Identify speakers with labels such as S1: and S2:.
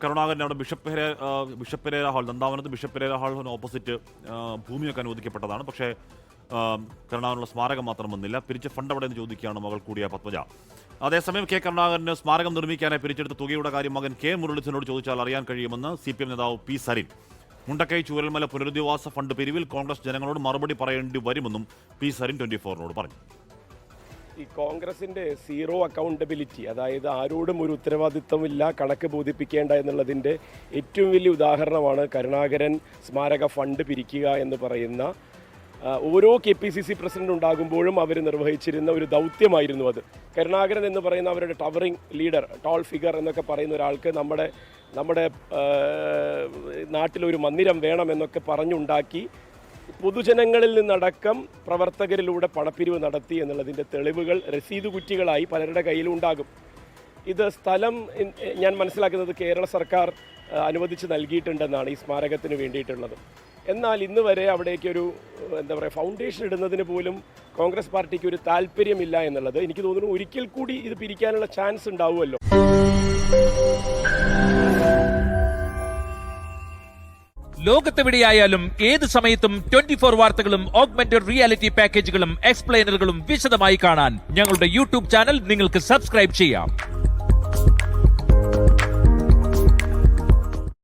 S1: കരുണാകരൻ അവിടെ bishop Pereira hall നന്ദാവനത്ത് bishop Pereira ഹാളിന് ഓപ്പോസിറ്റ് ഭൂമിയൊക്കെ അനുവദിക്കപ്പെട്ടതാണ്. പക്ഷേ കരുണാകരനുള്ള സ്മാരകം മാത്രം വന്നില്ല. പിരിച്ച ഫണ്ട് അവിടെ നിന്ന് ചോദിക്കുകയാണ് മകൾ കൂടിയ പത്മജ. അതേസമയം കെ കരുണാകരന് സ്മാരകം നിർമ്മിക്കാനായി പിരിച്ചെടുത്ത തുകയുടെ കാര്യം മകൻ കെ മുരളീധരനോട് ചോദിച്ചാൽ അറിയാൻ കഴിയുമെന്ന് CPM നേതാവ് പി സരിൻ. മുണ്ടക്കൈ ചൂരൽമല പുനരധിവാസ ഫണ്ട് പിരിവിൽ കോൺഗ്രസ് ജനങ്ങളോട് മറുപടി പറയേണ്ടി വരുമെന്നും പി സരിൻ 24 പറഞ്ഞു.
S2: ഈ കോൺഗ്രസിന്റെ സീറോ അക്കൗണ്ടബിലിറ്റി, അതായത് ആരോടും ഒരു ഉത്തരവാദിത്വമില്ല, കണക്ക് ബോധിപ്പിക്കേണ്ട എന്നുള്ളതിൻ്റെ ഏറ്റവും വലിയ ഉദാഹരണമാണ് കരുണാകരൻ സ്മാരക ഫണ്ട് പിരിക്കുക എന്ന് പറയുന്ന ഓരോ KPCC പ്രസിഡന്റ് ഉണ്ടാകുമ്പോഴും അവർ നിർവഹിച്ചിരുന്ന ഒരു ദൗത്യമായിരുന്നു അത്. കരുണാകരൻ എന്ന് പറയുന്ന അവരുടെ ടവറിംഗ് ലീഡർ, ടോൾ ഫിഗർ എന്നൊക്കെ പറയുന്ന ഒരാൾക്ക് നമ്മുടെ നാട്ടിലൊരു മന്ദിരം വേണമെന്നൊക്കെ പറഞ്ഞുണ്ടാക്കി പൊതുജനങ്ങളിൽ നിന്നടക്കം പ്രവർത്തകരിലൂടെ പണപ്പിരിവ് നടത്തി എന്നുള്ളതിൻ്റെ തെളിവുകൾ രസീത് കുറ്റികളായി പലരുടെ കയ്യിലുണ്ടാകും. ഇത് സ്ഥലം ഞാൻ മനസ്സിലാക്കുന്നത് കേരള സർക്കാർ അനുവദിച്ച് നൽകിയിട്ടുണ്ടെന്നാണ് ഈ സ്മാരകത്തിന് വേണ്ടിയിട്ടുള്ളത്. എന്നാൽ ഇന്ന് വരെ അവിടേക്കൊരു ഫൗണ്ടേഷൻ ഇടുന്നതിന് പോലും കോൺഗ്രസ് പാർട്ടിക്ക് ഒരു താല്പര്യമില്ല എന്നുള്ളത് എനിക്ക് തോന്നുന്നു. ഒരിക്കൽ കൂടി ഇത് പിരിക്കാനുള്ള ചാൻസ് ഉണ്ടാവുമല്ലോ.
S3: ലോകത്തെവിടെയായാലും ഏത് സമയത്തും 24 വാർത്തകളും ഓഗ്മെന്റഡ് റിയാലിറ്റി പാക്കേജുകളും എക്സ്പ്ലെയിനറുകളും വിശദമായി കാണാൻ ഞങ്ങളുടെ YouTube ചാനൽ നിങ്ങൾക്ക് സബ്സ്ക്രൈബ് ചെയ്യാം.